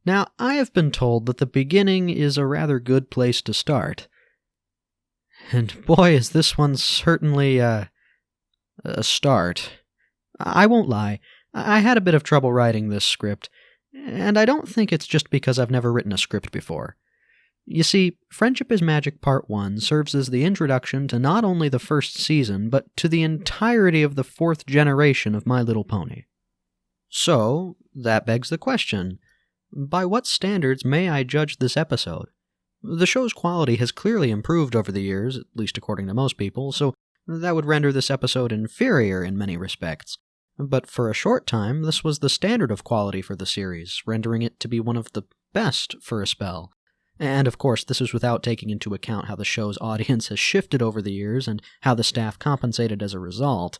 Now, I have been told that the beginning is a rather good place to start. And boy, is this one certainly a start. I won't lie, I had a bit of trouble writing this script, and I don't think it's just because I've never written a script before. You see, Friendship is Magic Part 1 serves as the introduction to not only the first season, but to the entirety of the fourth generation of My Little Pony. So, that begs the question, by what standards may I judge this episode? The show's quality has clearly improved over the years, at least according to most people, so that would render this episode inferior in many respects. But for a short time, this was the standard of quality for the series, rendering it to be one of the best for a spell. And of course, this is without taking into account how the show's audience has shifted over the years and how the staff compensated as a result.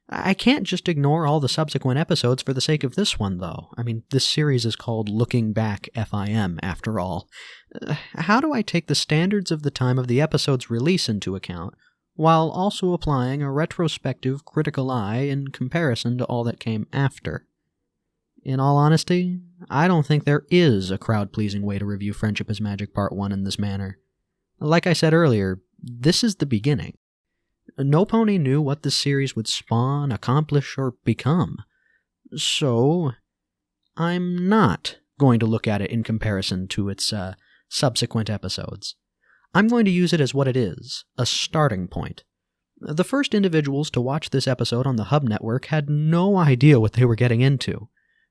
I can't just ignore all the subsequent episodes for the sake of this one, though. I mean, this series is called Looking Back FiM, after all. How do I take the standards of the time of the episode's release into account, while also applying a retrospective critical eye in comparison to all that came after? In all honesty, I don't think there is a crowd-pleasing way to review Friendship is Magic Part 1 in this manner. Like I said earlier, this is the beginning. No pony knew what this series would spawn, accomplish, or become. So, I'm not going to look at it in comparison to its subsequent episodes. I'm going to use it as what it is, a starting point. The first individuals to watch this episode on the Hub Network had no idea what they were getting into.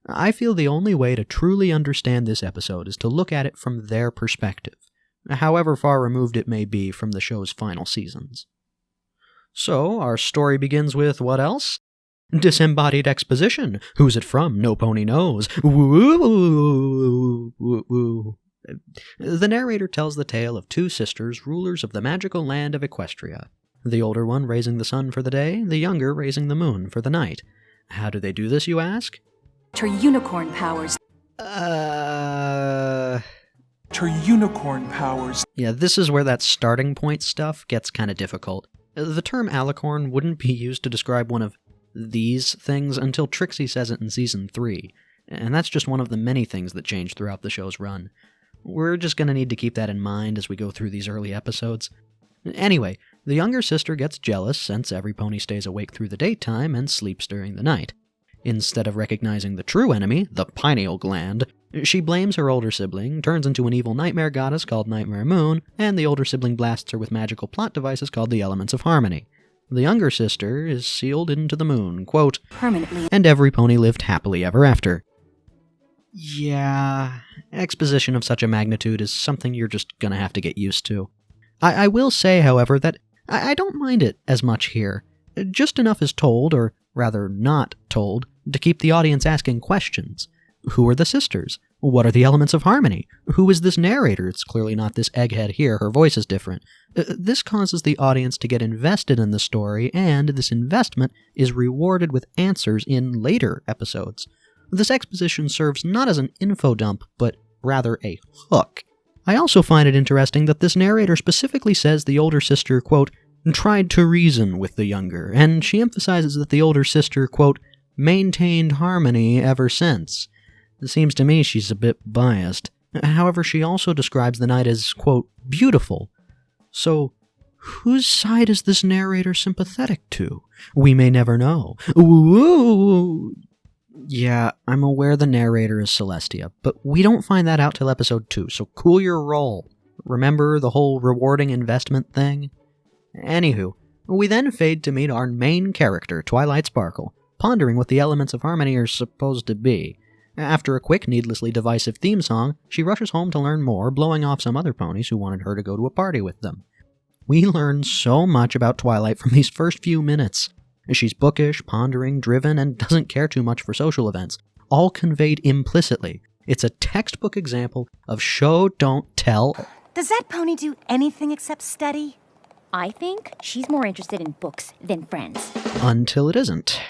I feel the only way to truly understand this episode is to look at it from their perspective, however far removed it may be from the show's final seasons. So, our story begins with what else? Disembodied exposition. Who's it from? No pony knows. Woo, woo, woo. The narrator tells the tale of two sisters, rulers of the magical land of Equestria. The older one raising the sun for the day, the younger raising the moon for the night. How do they do this, you ask? Her unicorn powers. Her unicorn powers. Yeah, this is where that starting point stuff gets kind of difficult. The term alicorn wouldn't be used to describe one of these things until Trixie says it in Season 3, and that's just one of the many things that changed throughout the show's run. We're just going to need to keep that in mind as we go through these early episodes. Anyway, the younger sister gets jealous since every pony stays awake through the daytime and sleeps during the night. Instead of recognizing the true enemy, the pineal gland, she blames her older sibling, turns into an evil nightmare goddess called Nightmare Moon, and the older sibling blasts her with magical plot devices called the Elements of Harmony. The younger sister is sealed into the moon, quote, permanently, and every pony lived happily ever after. Yeah, exposition of such a magnitude is something you're just gonna have to get used to. I will say, however, that I don't mind it as much here. Just enough is told, or rather not told, to keep the audience asking questions. Who are the sisters? What are the elements of harmony? Who is this narrator? It's clearly not this egghead here, her voice is different. This causes the audience to get invested in the story, and this investment is rewarded with answers in later episodes. This exposition serves not as an info dump, but rather a hook. I also find it interesting that this narrator specifically says the older sister, quote, tried to reason with the younger, and she emphasizes that the older sister, quote, maintained harmony ever since. It seems to me she's a bit biased. However, she also describes the night as, quote, beautiful. So, whose side is this narrator sympathetic to? We may never know. Ooh. Yeah, I'm aware the narrator is Celestia, but we don't find that out till episode 2, so cool your roll. Remember the whole rewarding investment thing? Anywho, we then fade to meet our main character, Twilight Sparkle, pondering what the elements of harmony are supposed to be. After a quick, needlessly divisive theme song, she rushes home to learn more, blowing off some other ponies who wanted her to go to a party with them. We learn so much about Twilight from these first few minutes. She's bookish, pondering, driven, and doesn't care too much for social events, all conveyed implicitly. It's a textbook example of show, don't tell. Does that pony do anything except study? I think she's more interested in books than friends. Until it isn't.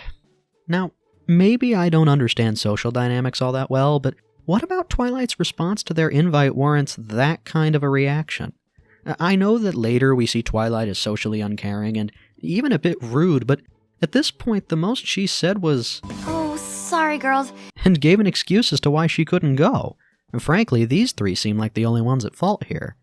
Now, maybe I don't understand social dynamics all that well, but what about Twilight's response to their invite warrants that kind of a reaction? I know that later we see Twilight as socially uncaring and even a bit rude, but at this point the most she said was, Oh, sorry girls. and gave an excuse as to why she couldn't go. Frankly, these three seem like the only ones at fault here.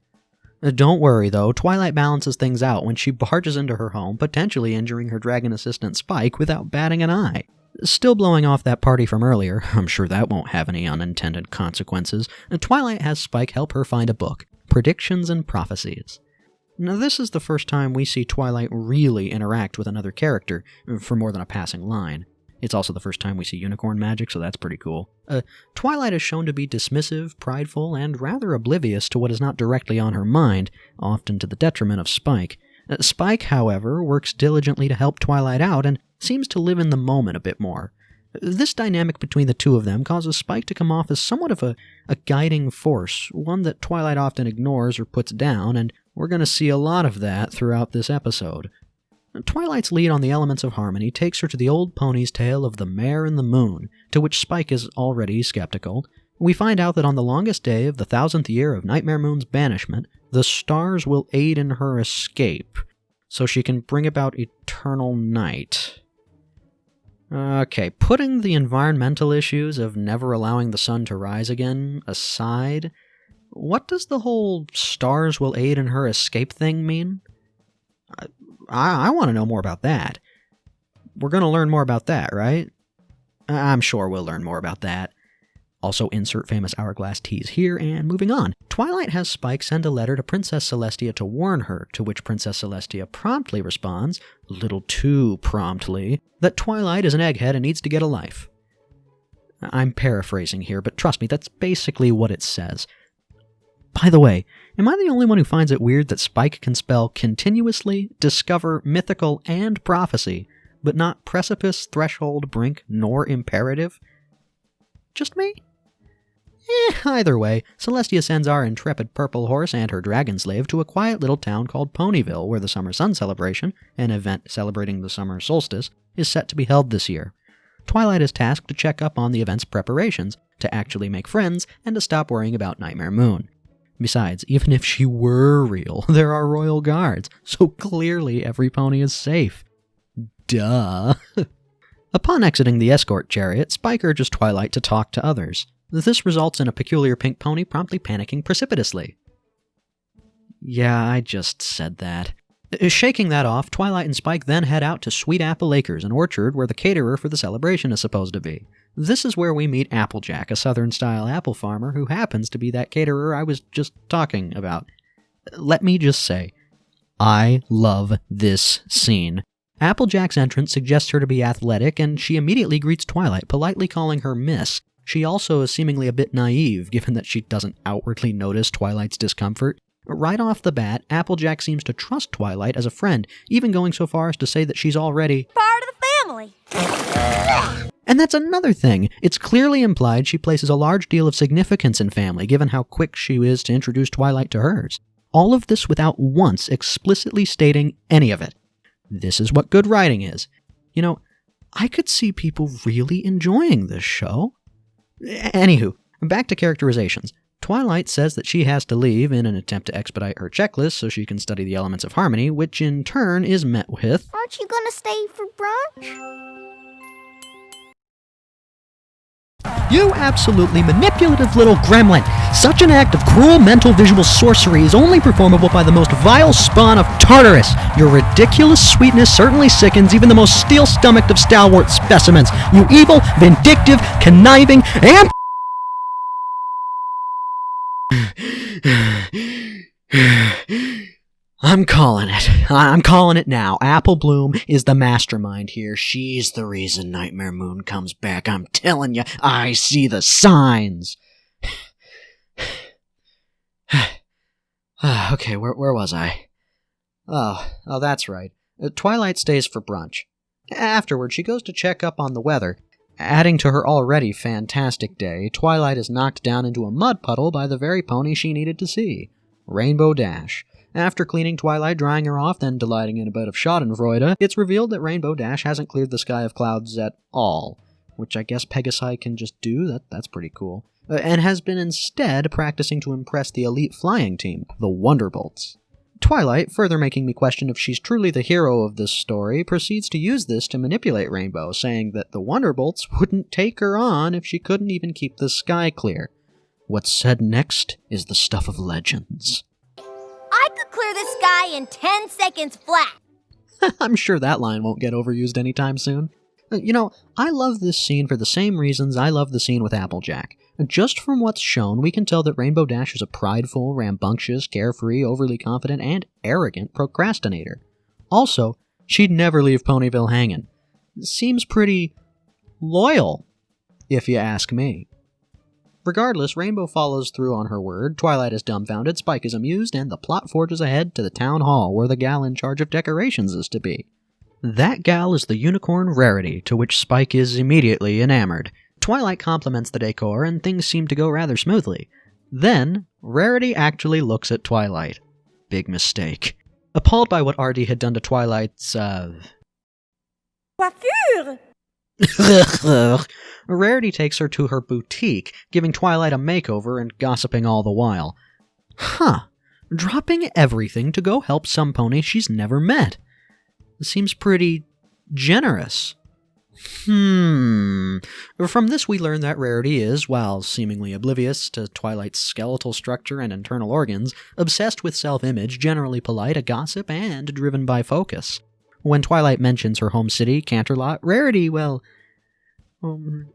Don't worry, though, Twilight balances things out when she barges into her home, potentially injuring her dragon assistant Spike without batting an eye. Still blowing off that party from earlier, I'm sure that won't have any unintended consequences, Twilight has Spike help her find a book, Predictions and Prophecies. Now, this is the first time we see Twilight really interact with another character, for more than a passing line. It's also the first time we see unicorn magic, so that's pretty cool. Twilight is shown to be dismissive, prideful, and rather oblivious to what is not directly on her mind, often to the detriment of Spike. Spike, however, works diligently to help Twilight out and seems to live in the moment a bit more. This dynamic between the two of them causes Spike to come off as somewhat of a guiding force, one that Twilight often ignores or puts down, and we're going to see a lot of that throughout this episode. Twilight's lead on the elements of harmony takes her to the old pony's tale of the Mare and the Moon, to which Spike is already skeptical. We find out that on the longest day of the 1000th year of Nightmare Moon's banishment, the stars will aid in her escape, so she can bring about eternal night. Okay, putting the environmental issues of never allowing the sun to rise again aside, what does the whole stars will aid in her escape thing mean? I want to know more about that. We're going to learn more about that, right? I'm sure we'll learn more about that. Also, insert famous hourglass tease here, and moving on. Twilight has Spike send a letter to Princess Celestia to warn her, to which Princess Celestia promptly responds, a little too promptly, that Twilight is an egghead and needs to get a life. I'm paraphrasing here, but trust me, that's basically what it says. By the way, am I the only one who finds it weird that Spike can spell continuously, discover, mythical, and prophecy, but not precipice, threshold, brink, nor imperative? Just me? Either way, Celestia sends our intrepid purple horse and her dragon slave to a quiet little town called Ponyville, where the Summer Sun Celebration, an event celebrating the summer solstice, is set to be held this year. Twilight is tasked to check up on the event's preparations, to actually make friends, and to stop worrying about Nightmare Moon. Besides, even if she were real, there are royal guards, so clearly every pony is safe. Duh. Upon exiting the escort chariot, Spike urges Twilight to talk to others. This results in a peculiar pink pony promptly panicking precipitously. Yeah, I just said that. Shaking that off, Twilight and Spike then head out to Sweet Apple Acres, an orchard where the caterer for the celebration is supposed to be. This is where we meet Applejack, a southern-style apple farmer who happens to be that caterer I was just talking about. Let me just say, I love this scene. Applejack's entrance suggests her to be athletic, and she immediately greets Twilight, politely calling her Miss. She also is seemingly a bit naive, given that she doesn't outwardly notice Twilight's discomfort. Right off the bat, Applejack seems to trust Twilight as a friend, even going so far as to say that she's already Part of the family. And that's another thing. It's clearly implied she places a large deal of significance in family, given how quick she is to introduce Twilight to hers. All of this without once explicitly stating any of it. This is what good writing is. You know, I could see people really enjoying this show. Anywho, back to characterizations. Twilight says that she has to leave in an attempt to expedite her checklist so she can study the elements of harmony, which in turn is met with, Aren't you gonna stay for brunch? "You absolutely manipulative little gremlin! Such an act of cruel mental visual sorcery is only performable by the most vile spawn of Tartarus! Your ridiculous sweetness certainly sickens even the most steel-stomached of stalwart specimens! You evil, vindictive, conniving, and..." I'm calling it. I'm calling it now. Apple Bloom is the mastermind here. She's the reason Nightmare Moon comes back. I'm telling you, I see the signs. Okay, where was I? Oh, that's right. Twilight stays for brunch. Afterward, she goes to check up on the weather. Adding to her already fantastic day, Twilight is knocked down into a mud puddle by the very pony she needed to see, Rainbow Dash. After cleaning Twilight, drying her off, then delighting in a bit of schadenfreude, it's revealed that Rainbow Dash hasn't cleared the sky of clouds at all, which I guess Pegasi can just do. That's pretty cool. And has been instead practicing to impress the elite flying team, the Wonderbolts. Twilight, further making me question if she's truly the hero of this story, proceeds to use this to manipulate Rainbow, saying that the Wonderbolts wouldn't take her on if she couldn't even keep the sky clear. What's said next is the stuff of legends. I could clear the sky in 10 seconds flat. I'm sure that line won't get overused anytime soon. I love this scene for the same reasons I love the scene with Applejack. Just from what's shown, we can tell that Rainbow Dash is a prideful, rambunctious, carefree, overly confident, and arrogant procrastinator. Also, she'd never leave Ponyville hanging. Seems pretty loyal, if you ask me. Regardless, Rainbow follows through on her word, Twilight is dumbfounded, Spike is amused, and the plot forges ahead to the town hall where the gal in charge of decorations is to be. That gal is the unicorn Rarity, to which Spike is immediately enamored. Twilight compliments the decor, and things seem to go rather smoothly. Then, Rarity actually looks at Twilight. Big mistake. Appalled by what Artie had done to Twilight's, Coiffure! Rarity takes her to her boutique, giving Twilight a makeover and gossiping all the while. Dropping everything to go help some pony she's never met. Seems pretty generous. From this we learn that Rarity is, while seemingly oblivious to Twilight's skeletal structure and internal organs, obsessed with self-image, generally polite, a gossip, and driven by focus. When Twilight mentions her home city, Canterlot, Rarity,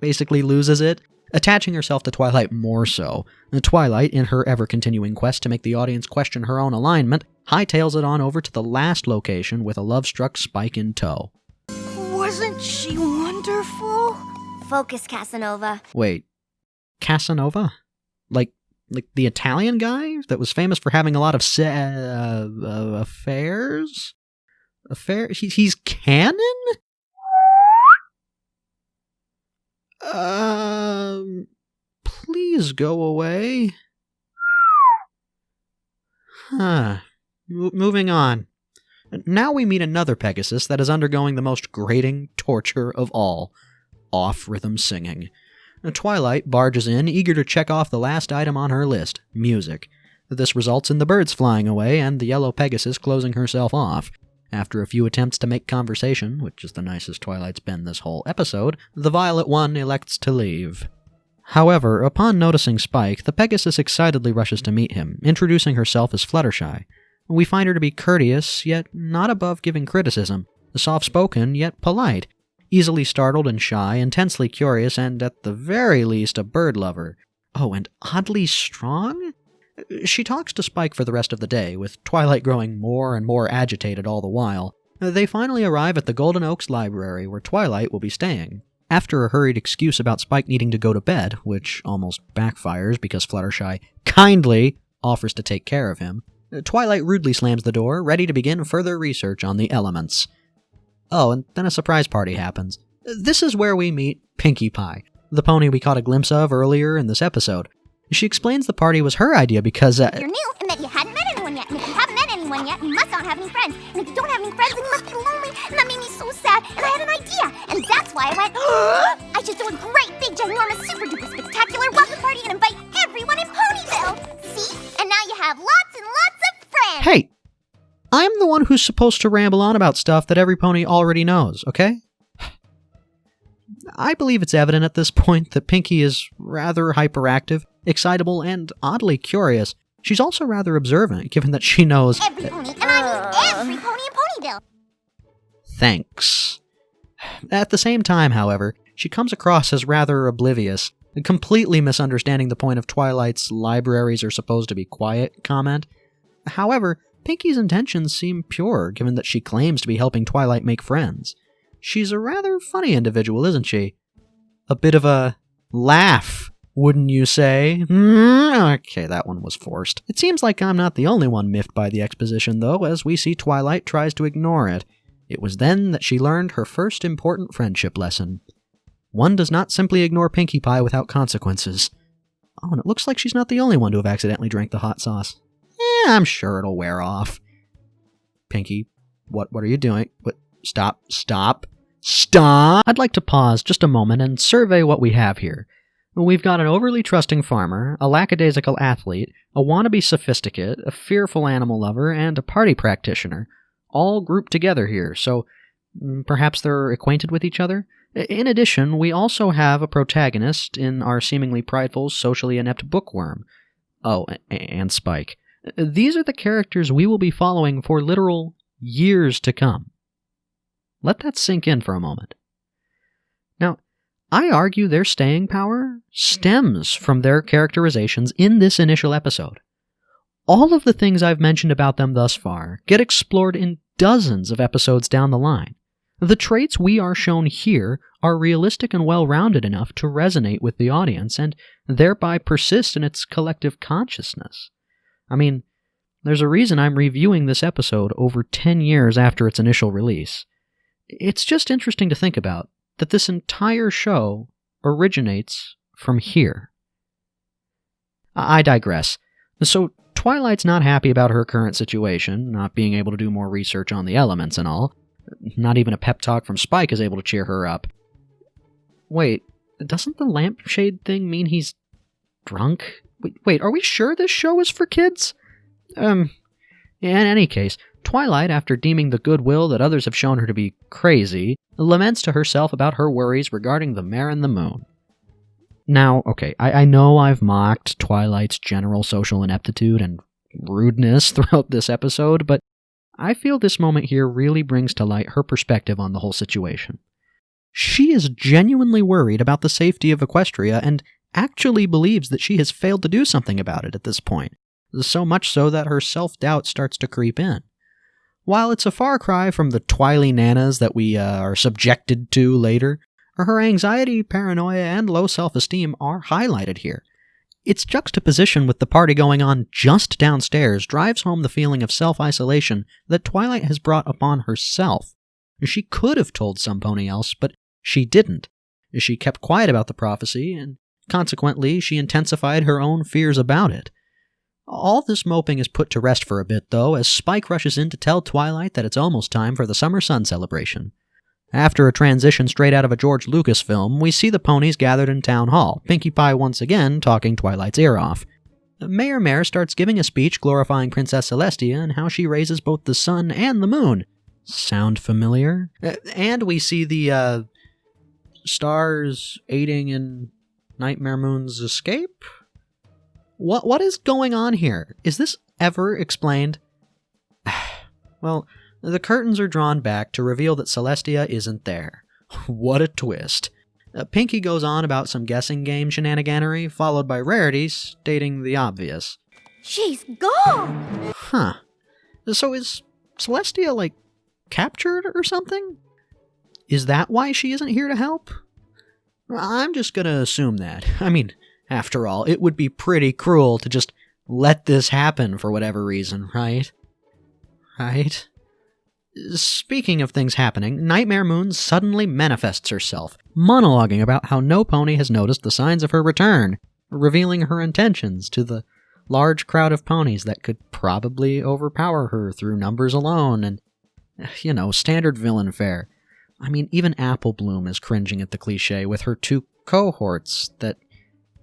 basically loses it, attaching herself to Twilight more so. Twilight, in her ever-continuing quest to make the audience question her own alignment, hightails it on over to the last location with a love-struck Spike in tow. Wasn't she wonderful? Focus, Casanova. Wait, Casanova? Like the Italian guy that was famous for having a lot of affairs? He's canon? Please go away. Moving on. Now we meet another Pegasus that is undergoing the most grating torture of all. Off-rhythm singing. Twilight barges in, eager to check off the last item on her list, music. This results in the birds flying away and the yellow Pegasus closing herself off. After a few attempts to make conversation, which is the nicest Twilight's been this whole episode, the violet one elects to leave. However, upon noticing Spike, the Pegasus excitedly rushes to meet him, introducing herself as Fluttershy. We find her to be courteous, yet not above giving criticism, soft-spoken, yet polite, easily startled and shy, intensely curious, and at the very least a bird lover. Oh, and oddly strong? She talks to Spike for the rest of the day, with Twilight growing more and more agitated all the while. They finally arrive at the Golden Oaks Library, where Twilight will be staying. After a hurried excuse about Spike needing to go to bed, which almost backfires because Fluttershy kindly offers to take care of him, Twilight rudely slams the door, ready to begin further research on the elements. Oh, and then a surprise party happens. This is where we meet Pinkie Pie, the pony we caught a glimpse of earlier in this episode. She explains the party was her idea because, You're new, and that you hadn't met anyone yet, and if you haven't met anyone yet, you must not have any friends. And if you don't have any friends, then you must be lonely, and that made me so sad, and I had an idea, and that's why I went, I should do a great, big, ginormous, super-duper spectacular welcome party and invite everyone in Ponyville. See? And now you have lots and lots of friends. Hey! I'm the one who's supposed to ramble on about stuff that every pony already knows, okay? I believe it's evident at this point that Pinkie is rather hyperactive, excitable, and oddly curious. She's also rather observant, given that she knows... Every pony, and I mean every pony in Ponyville. Thanks. At the same time, however, she comes across as rather oblivious, completely misunderstanding the point of Twilight's "libraries are supposed to be quiet" comment. However, Pinkie's intentions seem pure, given that she claims to be helping Twilight make friends. She's a rather funny individual, isn't she? A bit of a laugh, wouldn't you say? Okay, that one was forced. It seems like I'm not the only one miffed by the exposition, though, as we see Twilight tries to ignore it. It was then that she learned her first important friendship lesson. One does not simply ignore Pinkie Pie without consequences. Oh, and it looks like she's not the only one to have accidentally drank the hot sauce. I'm sure it'll wear off. Pinkie, what are you doing? What? Stop! I'd like to pause just a moment and survey what we have here. We've got an overly trusting farmer, a lackadaisical athlete, a wannabe sophisticate, a fearful animal lover, and a party practitioner, all grouped together here, so perhaps they're acquainted with each other? In addition, we also have a protagonist in our seemingly prideful, socially inept bookworm. Oh, and Spike. These are the characters we will be following for literal years to come. Let that sink in for a moment. Now, I argue their staying power stems from their characterizations in this initial episode. All of the things I've mentioned about them thus far get explored in dozens of episodes down the line. The traits we are shown here are realistic and well-rounded enough to resonate with the audience and thereby persist in its collective consciousness. I mean, there's a reason I'm reviewing this episode over 10 years after its initial release. It's just interesting to think about that this entire show originates from here. I digress. So, Twilight's not happy about her current situation, not being able to do more research on the elements and all. Not even a pep talk from Spike is able to cheer her up. Wait, doesn't the lampshade thing mean he's drunk? Wait, are we sure this show is for kids? In any case, Twilight, after deeming the goodwill that others have shown her to be crazy, laments to herself about her worries regarding the mare and the moon. Now, okay, I know I've mocked Twilight's general social ineptitude and rudeness throughout this episode, but I feel this moment here really brings to light her perspective on the whole situation. She is genuinely worried about the safety of Equestria and actually believes that she has failed to do something about it at this point, so much so that her self-doubt starts to creep in. While it's a far cry from the twily nanas that we are subjected to later, her anxiety, paranoia, and low self-esteem are highlighted here. Its juxtaposition with the party going on just downstairs drives home the feeling of self-isolation that Twilight has brought upon herself. She could have told somebody else, but she didn't. She kept quiet about the prophecy, and consequently she intensified her own fears about it. All this moping is put to rest for a bit, though, as Spike rushes in to tell Twilight that it's almost time for the Summer Sun celebration. After a transition straight out of a George Lucas film, we see the ponies gathered in Town Hall, Pinkie Pie once again talking Twilight's ear off. Mayor Mare starts giving a speech glorifying Princess Celestia and how she raises both the sun and the moon. Sound familiar? And we see the, stars aiding in Nightmare Moon's escape? What is going on here? Is this ever explained? Well, the curtains are drawn back to reveal that Celestia isn't there. What a twist. Pinkie goes on about some guessing game shenaniganery, followed by Rarity stating the obvious. She's gone! Huh. So is Celestia, like, captured or something? Is that why she isn't here to help? I'm just gonna assume that. I mean, after all, it would be pretty cruel to just let this happen for whatever reason, right? Right? Speaking of things happening, Nightmare Moon suddenly manifests herself, monologuing about how no pony has noticed the signs of her return, revealing her intentions to the large crowd of ponies that could probably overpower her through numbers alone, and, standard villain fare. I mean, even Apple Bloom is cringing at the cliché with her 2 cohorts that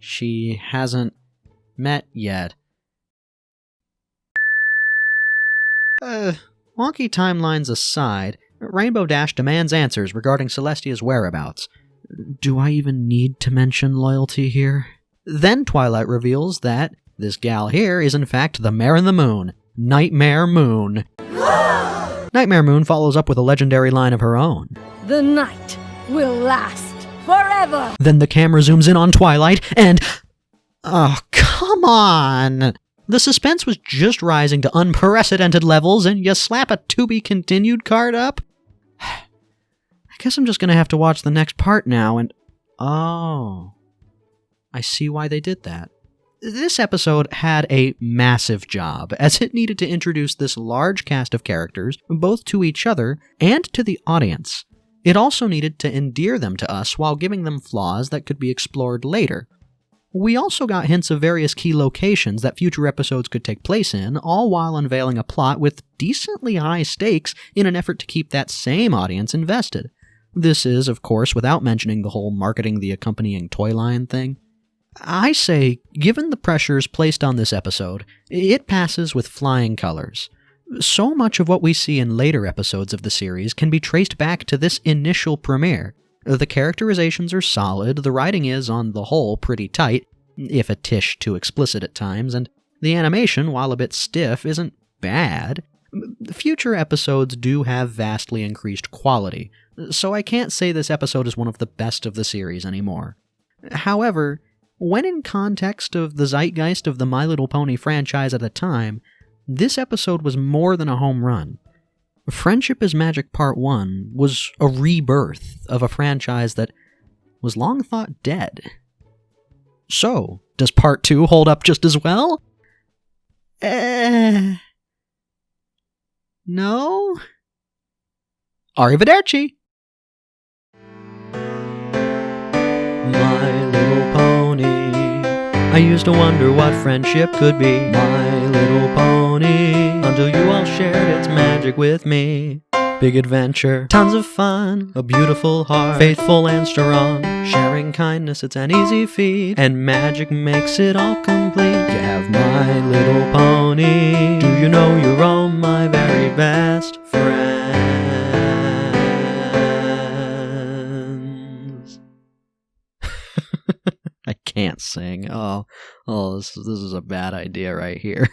she hasn't met yet. Wonky timelines aside, Rainbow Dash demands answers regarding Celestia's whereabouts. Do I even need to mention loyalty here? Then Twilight reveals that this gal here is in fact the Mare and the Moon, Nightmare Moon. Nightmare Moon follows up with a legendary line of her own. The night will last forever! Then the camera zooms in on Twilight and... Oh, come on! The suspense was just rising to unprecedented levels, and you slap a to-be-continued card up? I guess I'm just gonna have to watch the next part now, and... Oh. I see why they did that. This episode had a massive job, as it needed to introduce this large cast of characters, both to each other and to the audience. It also needed to endear them to us while giving them flaws that could be explored later. We also got hints of various key locations that future episodes could take place in, all while unveiling a plot with decently high stakes in an effort to keep that same audience invested. This is, of course, without mentioning the whole marketing the accompanying toy line thing. I say, given the pressures placed on this episode, it passes with flying colors. So much of what we see in later episodes of the series can be traced back to this initial premiere. The characterizations are solid, the writing is, on the whole, pretty tight, if a tish too explicit at times, and the animation, while a bit stiff, isn't bad. Future episodes do have vastly increased quality, so I can't say this episode is one of the best of the series anymore. However, when in context of the zeitgeist of the My Little Pony franchise at the time, this episode was more than a home run. Friendship is Magic Part 1 was a rebirth of a franchise that was long thought dead. So, does Part 2 hold up just as well? No? Arrivederci! My Little Pony. I used to wonder what friendship could be. My Little Pony. Until you all shared its magic with me. Big adventure, tons of fun, a beautiful heart, faithful and strong. Sharing kindness, it's an easy feat, and magic makes it all complete. You have My Little Pony. Do you know you're all my very best friends? I can't sing. Oh, this is a bad idea right here.